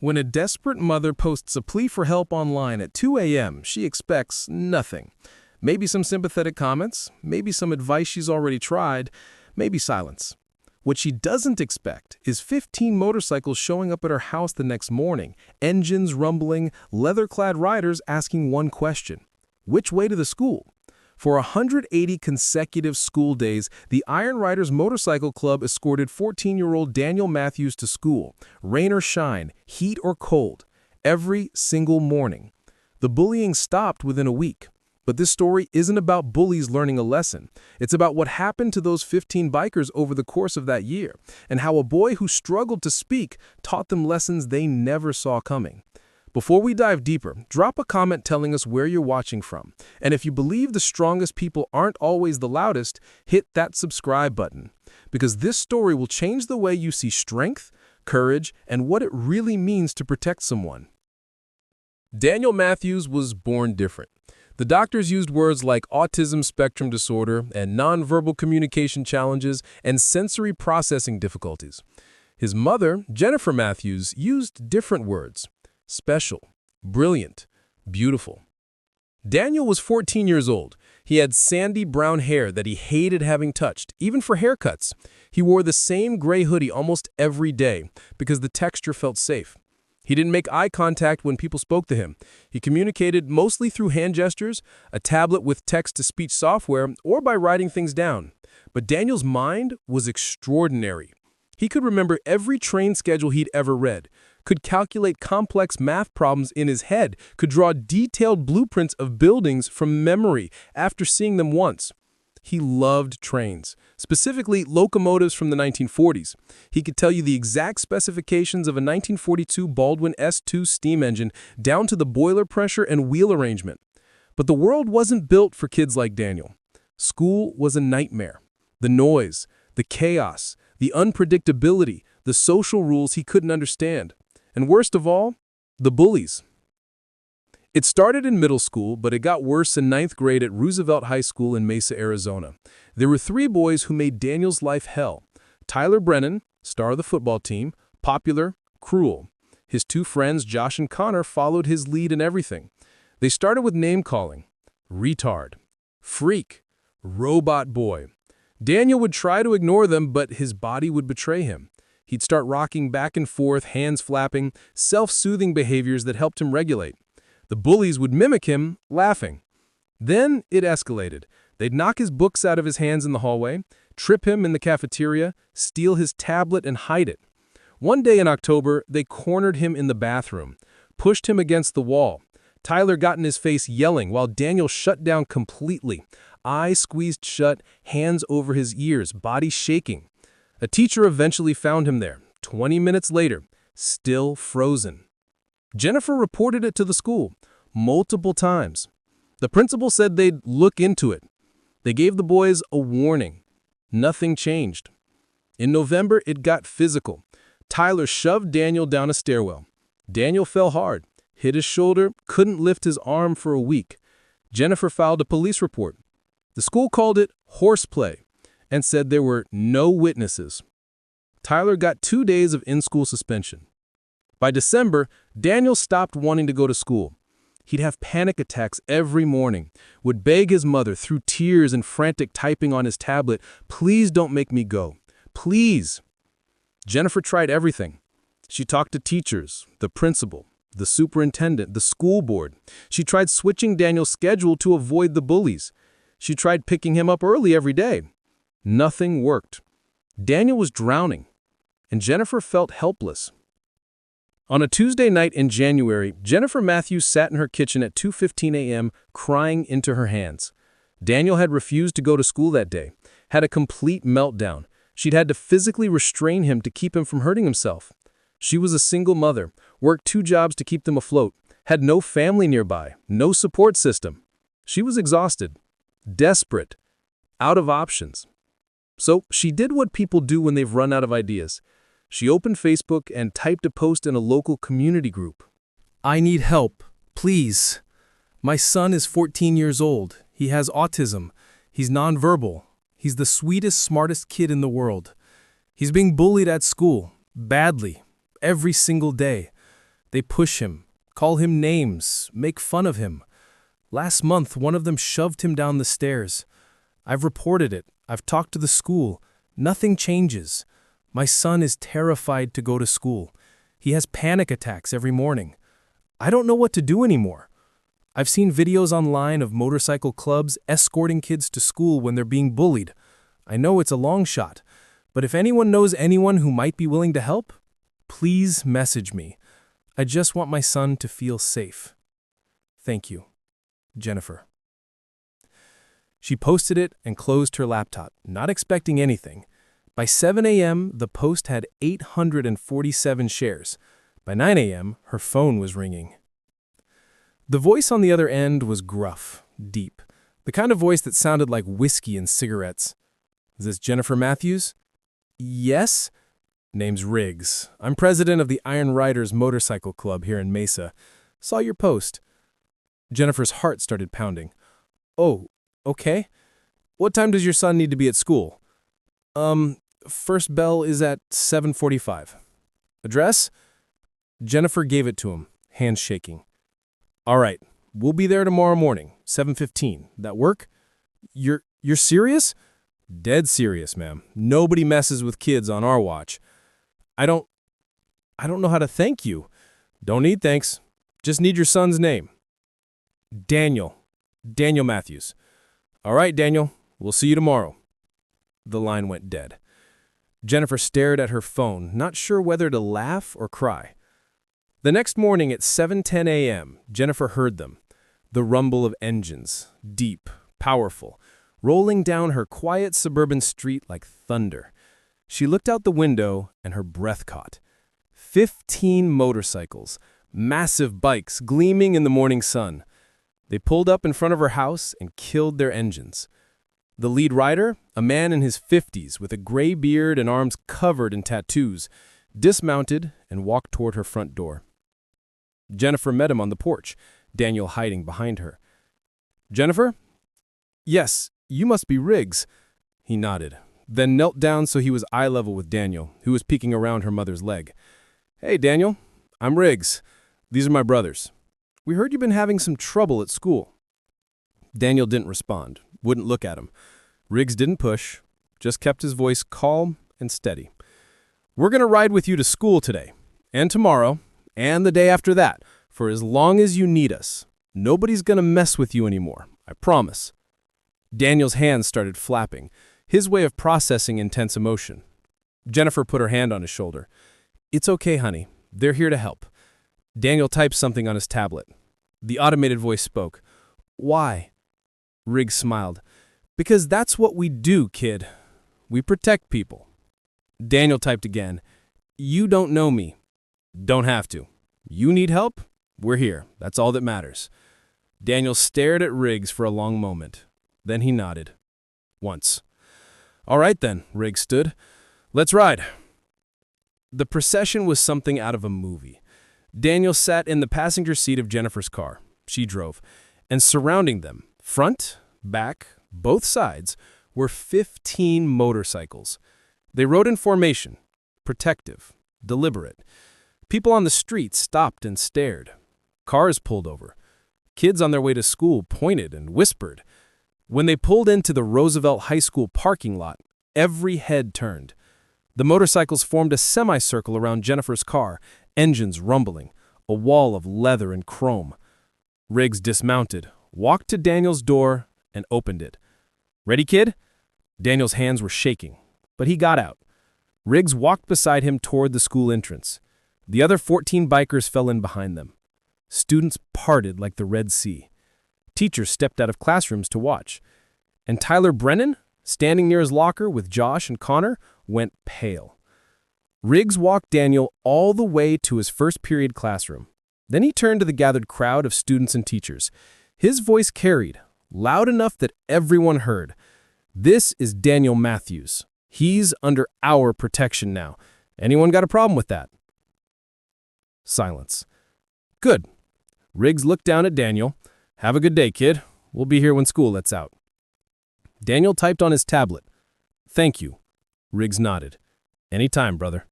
When a desperate mother posts a plea for help online at 2 a.m., she expects nothing. Maybe some sympathetic comments, maybe some advice she's already tried, maybe silence. What she doesn't expect is 15 motorcycles showing up at her house the next morning, engines rumbling, leather-clad riders asking one question: which way to the school? For 180 consecutive school days, the Iron Riders Motorcycle Club escorted 14-year-old Daniel Matthews to school, rain or shine, heat or cold, every single morning. The bullying stopped within a week. But this story isn't about bullies learning a lesson. It's about what happened to those 15 bikers over the course of that year, and how a boy who struggled to speak taught them lessons they never saw coming. Before we dive deeper, drop a comment telling us where you're watching from. And if you believe the strongest people aren't always the loudest, hit that subscribe button. Because this story will change the way you see strength, courage, and what it really means to protect someone. Daniel Matthews was born different. The doctors used words like autism spectrum disorder and nonverbal communication challenges and sensory processing difficulties. His mother, Jennifer Matthews, used different words: special, brilliant, beautiful. Daniel was 14 years old. He had sandy brown hair that he hated having touched, even for haircuts. He wore the same gray hoodie almost every day because the texture felt safe. He didn't make eye contact when people spoke to him. He communicated mostly through hand gestures, a tablet with text-to-speech software, or by writing things down. But Daniel's mind was extraordinary. He could remember every train schedule he'd ever read, could calculate complex math problems in his head, could draw detailed blueprints of buildings from memory after seeing them once. He loved trains, specifically locomotives from the 1940s. He could tell you the exact specifications of a 1942 Baldwin S2 steam engine down to the boiler pressure and wheel arrangement. But the world wasn't built for kids like Daniel. School was a nightmare. The noise, the chaos, the unpredictability, the social rules he couldn't understand. And worst of all, the bullies. It started in middle school, but it got worse in 9th grade at Roosevelt High School in Mesa, Arizona. There were 3 boys who made Daniel's life hell. Tyler Brennan, star of the football team, popular, cruel. His 2 friends, Josh and Connor, followed his lead in everything. They started with name-calling: retard, freak, robot boy. Daniel would try to ignore them, but his body would betray him. He'd start rocking back and forth, hands flapping, self-soothing behaviors that helped him regulate. The bullies would mimic him, laughing. Then it escalated. They'd knock his books out of his hands in the hallway, trip him in the cafeteria, steal his tablet, and hide it. One day in October, they cornered him in the bathroom, pushed him against the wall. Tyler got in his face yelling while Daniel shut down completely, eyes squeezed shut, hands over his ears, body shaking. A teacher eventually found him there, 20 minutes later, still frozen. Jennifer reported it to the school multiple times. The principal said they'd look into it. They gave the boys a warning. Nothing changed. In November, it got physical. Tyler shoved Daniel down a stairwell. Daniel fell hard, hit his shoulder, couldn't lift his arm for a week. Jennifer filed a police report. The school called it horseplay and said there were no witnesses. Tyler got 2 days of in-school suspension. By December, Daniel stopped wanting to go to school. He'd have panic attacks every morning, would beg his mother through tears and frantic typing on his tablet, "Please don't make me go. Please." Jennifer tried everything. She talked to teachers, the principal, the superintendent, the school board. She tried switching Daniel's schedule to avoid the bullies. She tried picking him up early every day. Nothing worked. Daniel was drowning, and Jennifer felt helpless. On a Tuesday night in January, Jennifer Matthews sat in her kitchen at 2:15 a.m. crying into her hands. Daniel had refused to go to school that day, had a complete meltdown. She'd had to physically restrain him to keep him from hurting himself. She was a single mother, worked 2 jobs to keep them afloat, had no family nearby, no support system. She was exhausted, desperate, out of options. So she did what people do when they've run out of ideas. She opened Facebook and typed a post in a local community group. "I need help, please. My son is 14 years old. He has autism. He's nonverbal. He's the sweetest, smartest kid in the world. He's being bullied at school, badly, every single day. They push him, call him names, make fun of him. Last month, one of them shoved him down the stairs. I've reported it. I've talked to the school. Nothing changes. My son is terrified to go to school. He has panic attacks every morning. I don't know what to do anymore. I've seen videos online of motorcycle clubs escorting kids to school when they're being bullied. I know it's a long shot, but if anyone knows anyone who might be willing to help, please message me. I just want my son to feel safe. Thank you, Jennifer. She posted it and closed her laptop, not expecting anything. By 7 a.m., the post had 847 shares. By 9 a.m., her phone was ringing. The voice on the other end was gruff, deep, the kind of voice that sounded like whiskey and cigarettes. Is this Jennifer Matthews? Yes. Name's Riggs. I'm president of the Iron Riders Motorcycle Club here in Mesa. Saw your post. Jennifer's heart started pounding. Oh, okay. What time does your son need to be at school? First bell is at 7:45. Address? Jennifer gave it to him, hands shaking. All right, we'll be there tomorrow morning, 7:15. That work? You're serious? Dead serious, ma'am. Nobody messes with kids on our watch. I don't know how to thank you. Don't need thanks. Just need your son's name. Daniel Matthews. All right, Daniel. We'll see you tomorrow. The line went dead. Jennifer stared at her phone, not sure whether to laugh or cry. The next morning at 7:10 a.m., Jennifer heard them. The rumble of engines, deep, powerful, rolling down her quiet suburban street like thunder. She looked out the window and her breath caught. 15 motorcycles, massive bikes gleaming in the morning sun. They pulled up in front of her house and killed their engines. The lead rider, a man in his 50s with a gray beard and arms covered in tattoos, dismounted and walked toward her front door. Jennifer met him on the porch, Daniel hiding behind her. Jennifer? Yes, you must be Riggs. He nodded, then knelt down so he was eye level with Daniel, who was peeking around her mother's leg. Hey, Daniel. I'm Riggs. These are my brothers. We heard you've been having some trouble at school. Daniel didn't respond, wouldn't look at him. Riggs didn't push, just kept his voice calm and steady. We're going to ride with you to school today, and tomorrow, and the day after that, for as long as you need us. Nobody's going to mess with you anymore, I promise. Daniel's hands started flapping, his way of processing intense emotion. Jennifer put her hand on his shoulder. It's okay, honey. They're here to help. Daniel typed something on his tablet. The automated voice spoke. Why? Riggs smiled. Because that's what we do, kid. We protect people. Daniel typed again. You don't know me. Don't have to. You need help? We're here. That's all that matters. Daniel stared at Riggs for a long moment. Then he nodded. Once. All right then, Riggs stood. Let's ride. The procession was something out of a movie. Daniel sat in the passenger seat of Jennifer's car. She drove. And surrounding them, front, back, both sides, were 15 motorcycles. They rode in formation, protective, deliberate. People on the street stopped and stared. Cars pulled over. Kids on their way to school pointed and whispered. When they pulled into the Roosevelt High School parking lot, every head turned. The motorcycles formed a semicircle around Jennifer's car, engines rumbling, a wall of leather and chrome. Riggs dismounted, walked to Daniel's door, and opened it. Ready, kid? Daniel's hands were shaking, but he got out. Riggs walked beside him toward the school entrance. The other 14 bikers fell in behind them. Students parted like the Red Sea. Teachers stepped out of classrooms to watch. And Tyler Brennan, standing near his locker with Josh and Connor, went pale. Riggs walked Daniel all the way to his first period classroom. Then he turned to the gathered crowd of students and teachers. His voice carried, loud enough that everyone heard. This is Daniel Matthews. He's under our protection now. Anyone got a problem with that? Silence. Good. Riggs looked down at Daniel. Have a good day, kid. We'll be here when school lets out. Daniel typed on his tablet. Thank you. Riggs nodded. Anytime, brother.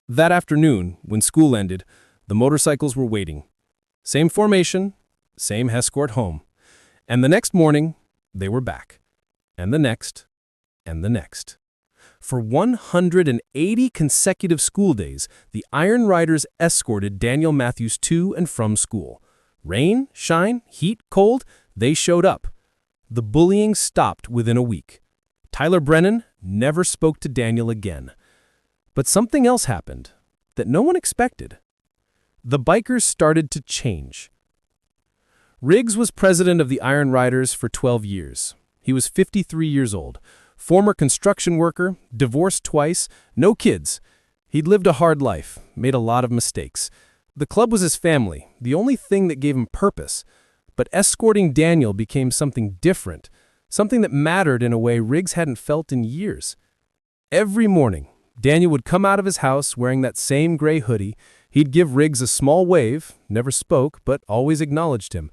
That afternoon, when school ended, The motorcycles were waiting. Same formation, same escort home. And the next morning, they were back. And the next, and the next. For 180 consecutive school days, the Iron Riders escorted Daniel Matthews to and from school. Rain, shine, heat, cold, they showed up. The bullying stopped within a week. Tyler Brennan never spoke to Daniel again. But something else happened that no one expected. The bikers started to change. Riggs was president of the Iron Riders for 12 years. He was 53 years old, former construction worker, divorced twice, no kids. He'd lived a hard life, made a lot of mistakes. The club was his family, the only thing that gave him purpose. But escorting Daniel became something different, something that mattered in a way Riggs hadn't felt in years. Every morning, Daniel would come out of his house wearing that same gray hoodie. He'd give Riggs a small wave, never spoke, but always acknowledged him.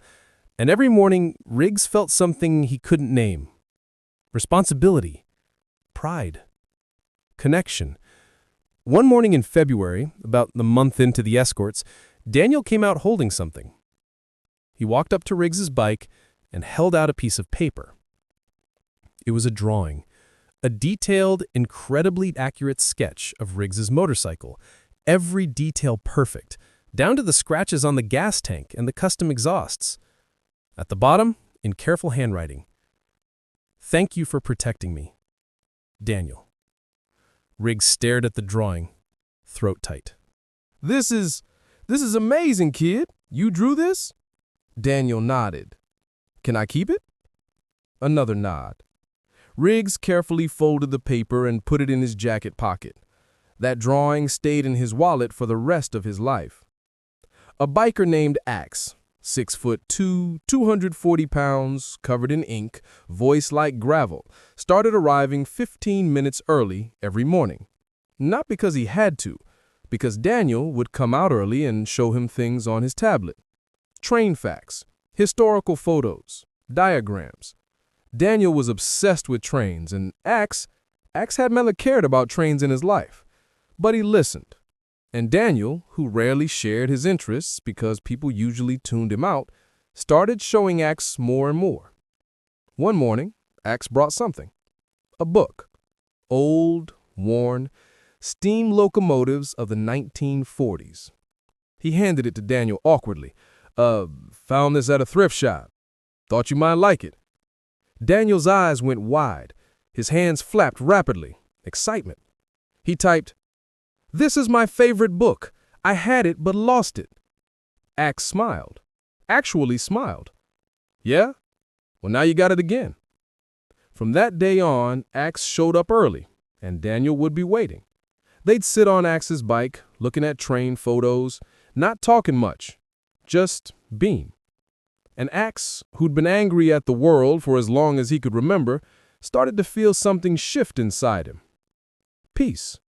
And every morning, Riggs felt something he couldn't name. Responsibility, pride, connection. One morning in February, about the month into the escorts, Daniel came out holding something. He walked up to Riggs's bike and held out a piece of paper. It was a drawing, a detailed, incredibly accurate sketch of Riggs's motorcycle, every detail perfect, down to the scratches on the gas tank and the custom exhausts. At the bottom, in careful handwriting, "Thank you for protecting me, Daniel." Riggs stared at the drawing, throat tight. This is amazing, kid. You drew this?" Daniel nodded. "Can I keep it?" Another nod. Riggs carefully folded the paper and put it in his jacket pocket. That drawing stayed in his wallet for the rest of his life. A biker named Axe, 6'2", 240 pounds, covered in ink, voice like gravel, started arriving 15 minutes early every morning. Not because he had to, because Daniel would come out early and show him things on his tablet. Train facts, historical photos, diagrams. Daniel was obsessed with trains, and Axe hadn't really cared about trains in his life. But he listened. And Daniel, who rarely shared his interests because people usually tuned him out, started showing Axe more and more. One morning, Axe brought something. A book. Old, worn, steam locomotives of the 1940s. He handed it to Daniel awkwardly. Found this at a thrift shop. Thought you might like it." Daniel's eyes went wide. His hands flapped rapidly. Excitement. He typed, "This is my favorite book. I had it but lost it." Axe smiled. Actually smiled. "Yeah? Well, now you got it again." From that day on, Axe showed up early, and Daniel would be waiting. They'd sit on Axe's bike, looking at train photos, not talking much, just being. And Axe, who'd been angry at the world for as long as he could remember, started to feel something shift inside him. Peace.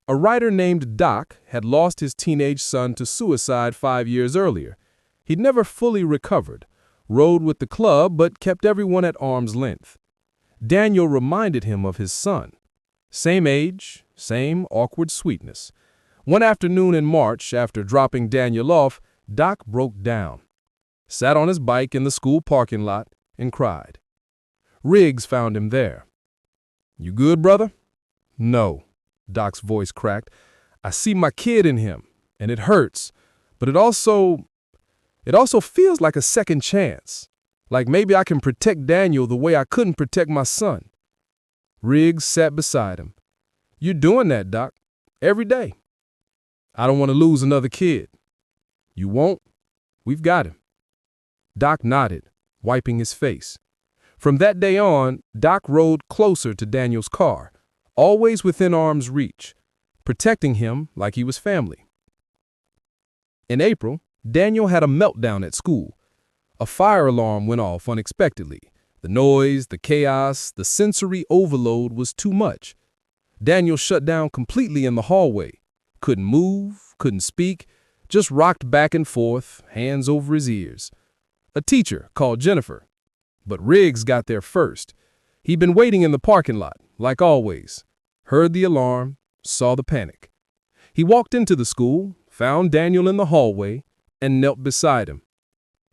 A writer named Doc had lost his teenage son to suicide 5 years earlier. He'd never fully recovered, rode with the club, but kept everyone at arm's length. Daniel reminded him of his son. Same age, same awkward sweetness. One afternoon in March, after dropping Daniel off, Doc broke down, sat on his bike in the school parking lot, and cried. Riggs found him there. "You good, brother?" "No," Doc's voice cracked. "I see my kid in him, and it hurts, but it also feels like a second chance. Like maybe I can protect Daniel the way I couldn't protect my son." Riggs sat beside him. "You're doing that, Doc, every day." "I don't want to lose another kid." "You won't. We've got him." Doc nodded, wiping his face. From that day on, Doc rode closer to Daniel's car, always within arm's reach, protecting him like he was family. In April, Daniel had a meltdown at school. A fire alarm went off unexpectedly. The noise, the chaos, the sensory overload was too much. Daniel shut down completely in the hallway. Couldn't move, couldn't speak, just rocked back and forth, hands over his ears. A teacher called Jennifer, but Riggs got there first. He'd been waiting in the parking lot, like always. Heard the alarm, saw the panic. He walked into the school, found Daniel in the hallway, and knelt beside him.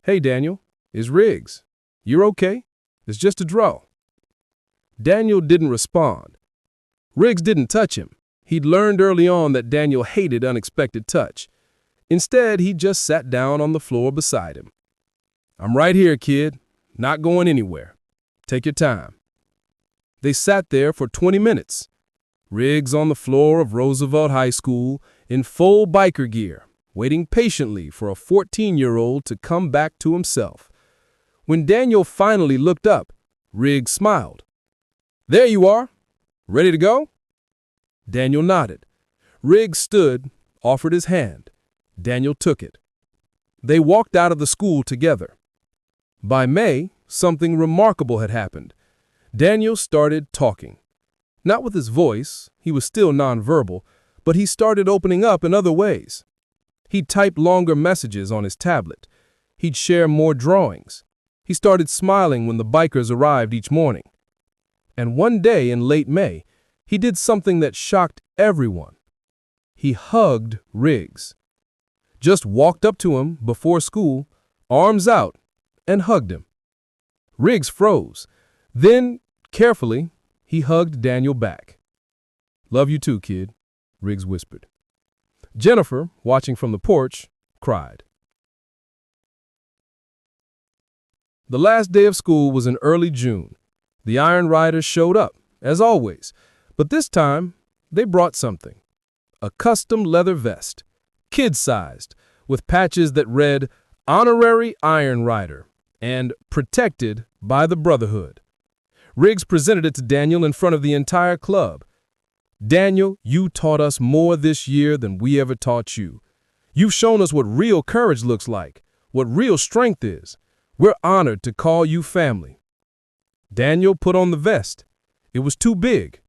"Hey, Daniel, it's Riggs. You're okay? It's just a draw." Daniel didn't respond. Riggs didn't touch him. He'd learned early on that Daniel hated unexpected touch. Instead, he just sat down on the floor beside him. "I'm right here, kid. Not going anywhere. Take your time." They sat there for 20 minutes. Riggs on the floor of Roosevelt High School in full biker gear, waiting patiently for a 14-year-old to come back to himself. When Daniel finally looked up, Riggs smiled. "There you are. Ready to go?" Daniel nodded. Riggs stood, offered his hand. Daniel took it. They walked out of the school together. By May, something remarkable had happened. Daniel started talking. Not with his voice, he was still nonverbal, but he started opening up in other ways. He'd type longer messages on his tablet. He'd share more drawings. He started smiling when the bikers arrived each morning. And one day in late May, he did something that shocked everyone. He hugged Riggs. Just walked up to him before school, arms out, and hugged him. Riggs froze. Then, carefully, he hugged Daniel back. "Love you too, kid," Riggs whispered. Jennifer, watching from the porch, cried. The last day of school was in early June. The Iron Riders showed up, as always, but this time they brought something. A custom leather vest, kid-sized, with patches that read "Honorary Iron Rider" and "Protected by the Brotherhood." Riggs presented it to Daniel in front of the entire club. "Daniel, you taught us more this year than we ever taught you. You've shown us what real courage looks like, what real strength is. We're honored to call you family." Daniel put on the vest. It was too big,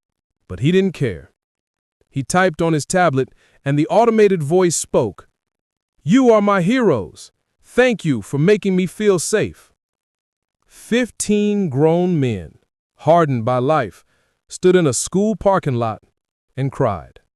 but he didn't care. He typed on his tablet, and the automated voice spoke. "You are my heroes. Thank you for making me feel safe." 15 grown men, hardened by life, stood in a school parking lot and cried.